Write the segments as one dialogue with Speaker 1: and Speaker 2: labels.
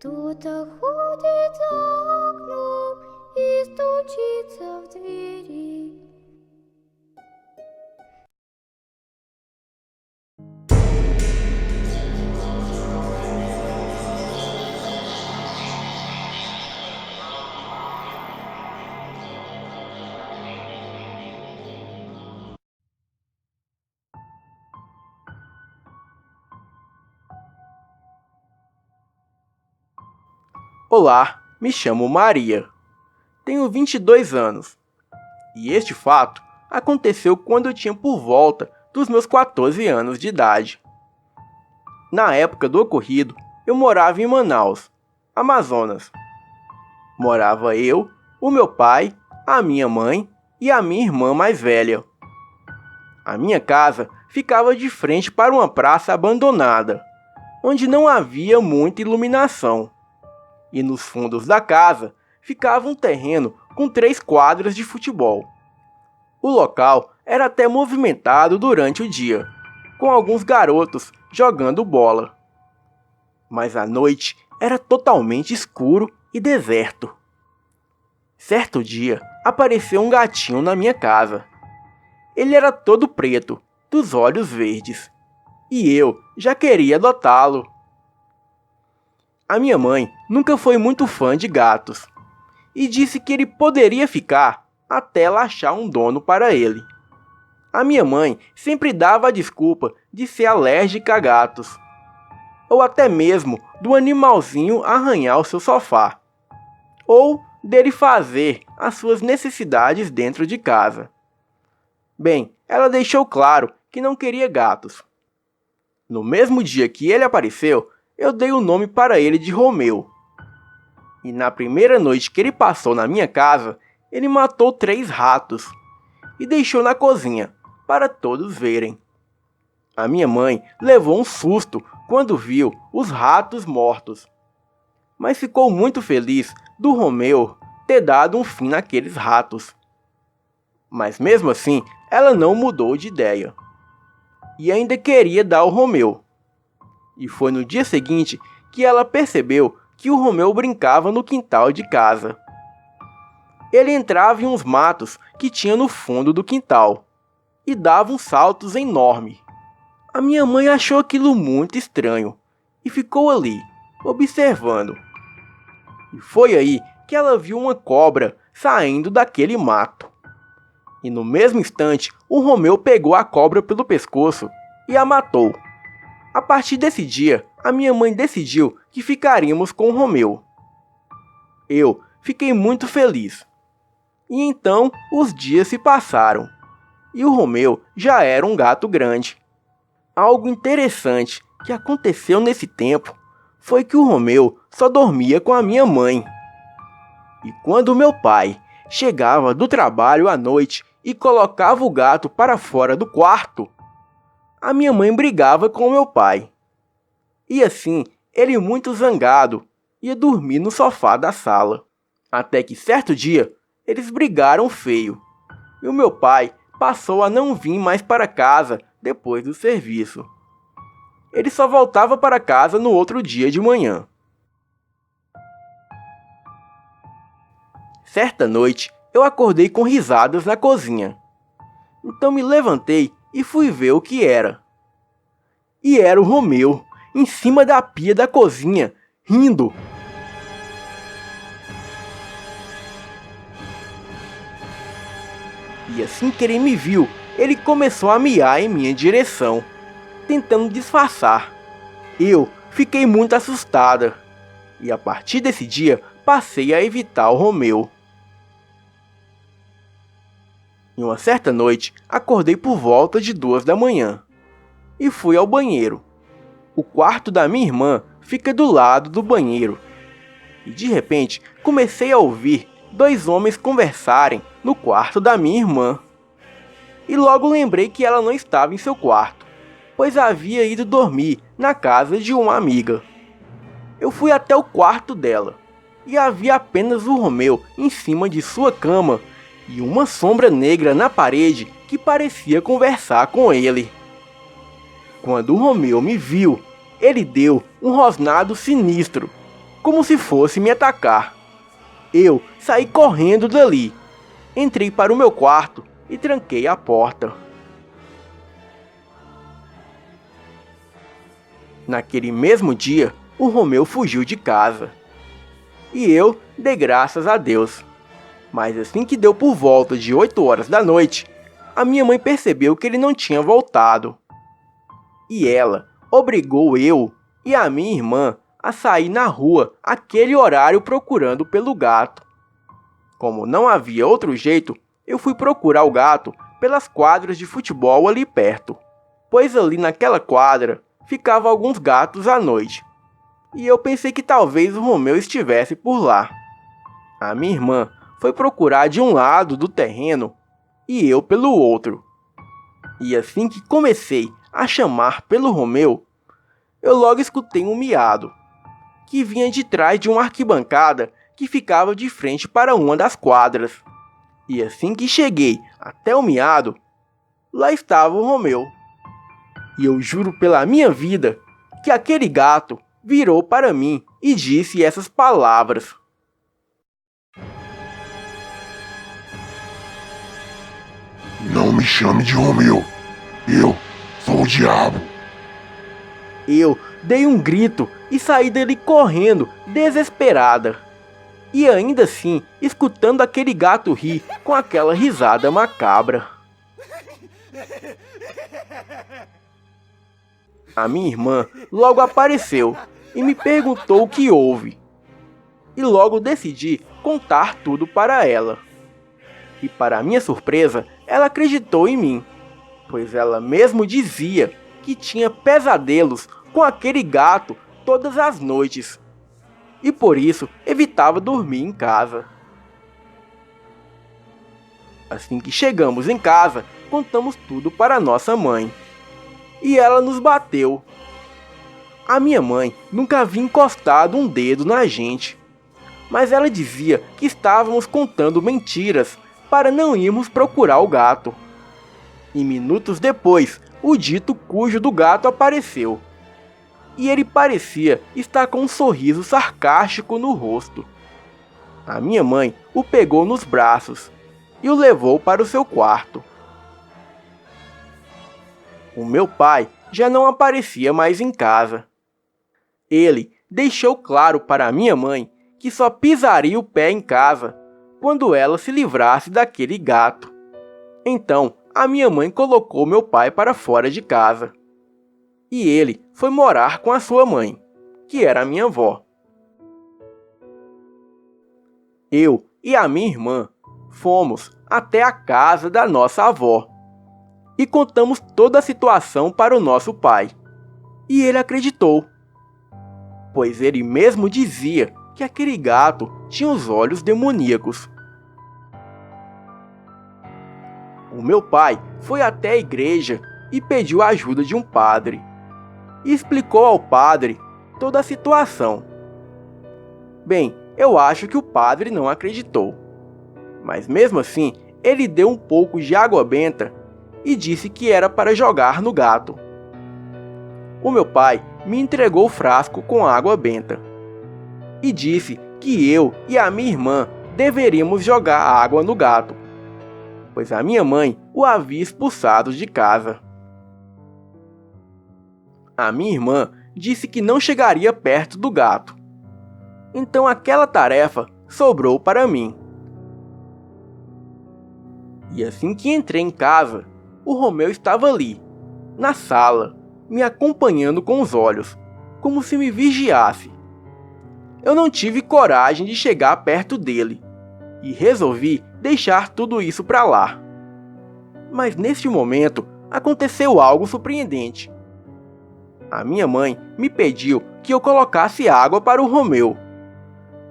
Speaker 1: Кто-то ходит за окном и стучится в двери.
Speaker 2: Olá, me chamo Maria. Tenho 22 anos. E este fato aconteceu quando eu tinha por volta dos meus 14 anos de idade. Na época do ocorrido, eu morava em Manaus, Amazonas. Morava eu, o meu pai, a minha mãe e a minha irmã mais velha. A minha casa ficava de frente para uma praça abandonada, onde não havia muita iluminação. E nos fundos da casa ficava um terreno com 3 quadras de futebol. O local era até movimentado durante o dia, com alguns garotos jogando bola. Mas à noite era totalmente escuro e deserto. Certo dia apareceu um gatinho na minha casa. Ele era todo preto, dos olhos verdes, e eu já queria adotá-lo. A minha mãe nunca foi muito fã de gatos e disse que ele poderia ficar até ela achar um dono para ele. A minha mãe sempre dava a desculpa de ser alérgica a gatos, ou até mesmo do animalzinho arranhar o seu sofá, ou dele fazer as suas necessidades dentro de casa. Bem, ela deixou claro que não queria gatos. No mesmo dia que ele apareceu, eu dei o nome para ele de Romeu. E na primeira noite que ele passou na minha casa, ele matou 3 ratos e deixou na cozinha para todos verem. A minha mãe levou um susto quando viu os ratos mortos, mas ficou muito feliz do Romeu ter dado um fim naqueles ratos. Mas mesmo assim, ela não mudou de ideia e ainda queria dar o Romeu. E foi no dia seguinte que ela percebeu que o Romeu brincava no quintal de casa. Ele entrava em uns matos que tinha no fundo do quintal e dava uns saltos enormes. A minha mãe achou aquilo muito estranho e ficou ali, observando. E foi aí que ela viu uma cobra saindo daquele mato. E no mesmo instante, o Romeu pegou a cobra pelo pescoço e a matou. A partir desse dia, a minha mãe decidiu que ficaríamos com o Romeu. Eu fiquei muito feliz. E então os dias se passaram. E o Romeu já era um gato grande. Algo interessante que aconteceu nesse tempo foi que o Romeu só dormia com a minha mãe. E quando meu pai chegava do trabalho à noite e colocava o gato para fora do quarto, a minha mãe brigava com meu pai. E assim, ele muito zangado, ia dormir no sofá da sala. Até que certo dia, eles brigaram feio. E o meu pai passou a não vir mais para casa depois do serviço. Ele só voltava para casa no outro dia de manhã. Certa noite, eu acordei com risadas na cozinha. Então me levantei e fui ver o que era. E era o Romeu, em cima da pia da cozinha, rindo. E assim que ele me viu, ele começou a miar em minha direção, tentando disfarçar. Eu fiquei muito assustada, e a partir desse dia, passei a evitar o Romeu. Em uma certa noite, acordei por volta de 2 da manhã e fui ao banheiro. O quarto da minha irmã fica do lado do banheiro. E de repente, comecei a ouvir 2 homens conversarem no quarto da minha irmã. E logo lembrei que ela não estava em seu quarto, pois havia ido dormir na casa de uma amiga. Eu fui até o quarto dela e havia apenas o Romeu em cima de sua cama e uma sombra negra na parede que parecia conversar com ele. Quando o Romeu me viu, ele deu um rosnado sinistro como se fosse me atacar. Eu saí correndo dali, entrei para o meu quarto e tranquei a porta. Naquele mesmo dia, o Romeu fugiu de casa. E eu dei graças a Deus. Mas assim que deu por volta de 8 horas da noite, a minha mãe percebeu que ele não tinha voltado. E ela obrigou eu e a minha irmã a sair na rua aquele horário procurando pelo gato. Como não havia outro jeito, eu fui procurar o gato pelas quadras de futebol ali perto, pois ali naquela quadra ficavam alguns gatos à noite. E eu pensei que talvez o Romeu estivesse por lá. A minha irmã foi procurar de um lado do terreno e eu pelo outro. E assim que comecei a chamar pelo Romeu, eu logo escutei um miado, que vinha de trás de uma arquibancada que ficava de frente para uma das quadras. E assim que cheguei até o miado, lá estava o Romeu. E eu juro pela minha vida que aquele gato virou para mim e disse essas palavras:
Speaker 3: "Não me chame de Romeu. Eu sou o diabo."
Speaker 2: Eu dei um grito e saí dali correndo, desesperada. E ainda assim, escutando aquele gato rir com aquela risada macabra. A minha irmã logo apareceu e me perguntou o que houve. E logo decidi contar tudo para ela. E para minha surpresa, ela acreditou em mim, pois ela mesmo dizia que tinha pesadelos com aquele gato todas as noites, e por isso evitava dormir em casa. Assim que chegamos em casa, contamos tudo para nossa mãe, e ela nos bateu. A minha mãe nunca havia encostado um dedo na gente, mas ela dizia que estávamos contando mentiras para não irmos procurar o gato. E minutos depois, o dito cujo do gato apareceu. E ele parecia estar com um sorriso sarcástico no rosto. A minha mãe o pegou nos braços e o levou para o seu quarto. O meu pai já não aparecia mais em casa. Ele deixou claro para a minha mãe que só pisaria o pé em casa quando ela se livrasse daquele gato. Então, a minha mãe colocou meu pai para fora de casa. E ele foi morar com a sua mãe, que era a minha avó. Eu e a minha irmã fomos até a casa da nossa avó e contamos toda a situação para o nosso pai. E ele acreditou, pois ele mesmo dizia que aquele gato tinha os olhos demoníacos. O meu pai foi até a igreja e pediu a ajuda de um padre. E explicou ao padre toda a situação. Bem, eu acho que o padre não acreditou. Mas mesmo assim, ele deu um pouco de água benta e disse que era para jogar no gato. O meu pai me entregou o frasco com água benta e disse que eu e a minha irmã deveríamos jogar água no gato, pois a minha mãe o havia expulsado de casa. A minha irmã disse que não chegaria perto do gato. Então aquela tarefa sobrou para mim. E assim que entrei em casa, o Romeu estava ali, na sala, me acompanhando com os olhos, como se me vigiasse. Eu não tive coragem de chegar perto dele e resolvi deixar tudo isso para lá. Mas neste momento aconteceu algo surpreendente. A minha mãe me pediu que eu colocasse água para o Romeu,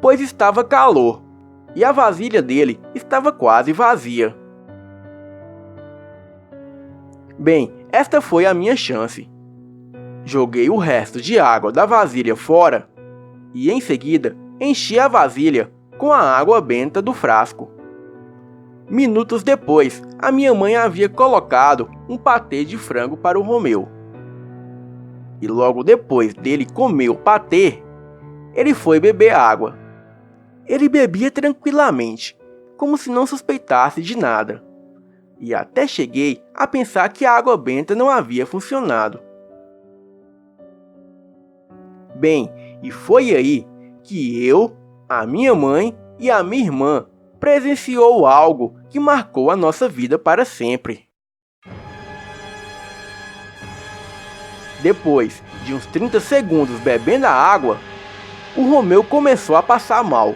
Speaker 2: pois estava calor e a vasilha dele estava quase vazia. Bem, esta foi a minha chance. Joguei o resto de água da vasilha fora e em seguida enchi a vasilha com a água benta do frasco. Minutos depois, a minha mãe havia colocado um patê de frango para o Romeu. E logo depois dele comer o patê, ele foi beber água. Ele bebia tranquilamente, como se não suspeitasse de nada. E até cheguei a pensar que a água benta não havia funcionado. Bem, e foi aí que eu, a minha mãe e a minha irmã presenciou algo que marcou a nossa vida para sempre. Depois de uns 30 segundos bebendo a água, o Romeu começou a passar mal,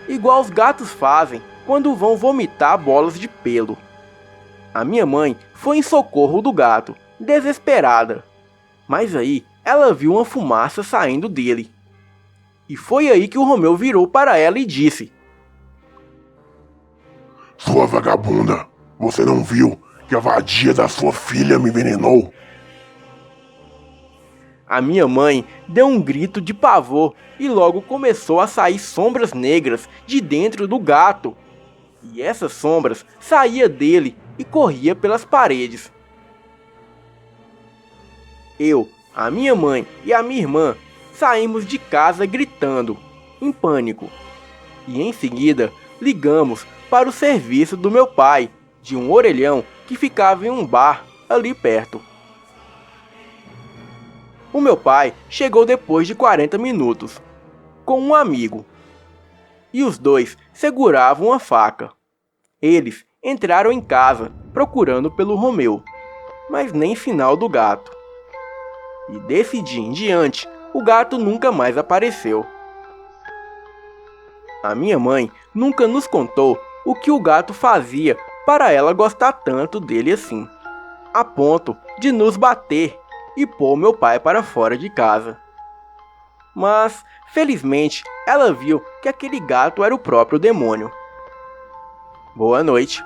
Speaker 2: igual os gatos fazem quando vão vomitar bolas de pelo. A minha mãe foi em socorro do gato, desesperada, mas aí ela viu uma fumaça saindo dele. E foi aí que o Romeu virou para ela e disse:
Speaker 3: Sua vagabunda, você não viu que a vadia da sua filha me envenenou?
Speaker 2: A minha mãe deu um grito de pavor e logo começou a sair sombras negras de dentro do gato. E essas sombras saíam dele e corria pelas paredes. Eu, a minha mãe e a minha irmã saímos de casa gritando, em pânico. E em seguida ligamos para o serviço do meu pai, de um orelhão que ficava em um bar ali perto. O meu pai chegou depois de 40 minutos, com um amigo. E os dois seguravam uma faca. Eles entraram em casa procurando pelo Romeu, mas nem sinal do gato. E desse dia em diante, o gato nunca mais apareceu. A minha mãe nunca nos contou o que o gato fazia para ela gostar tanto dele assim, a ponto de nos bater e pôr meu pai para fora de casa. Mas, felizmente, ela viu que aquele gato era o próprio demônio. Boa noite.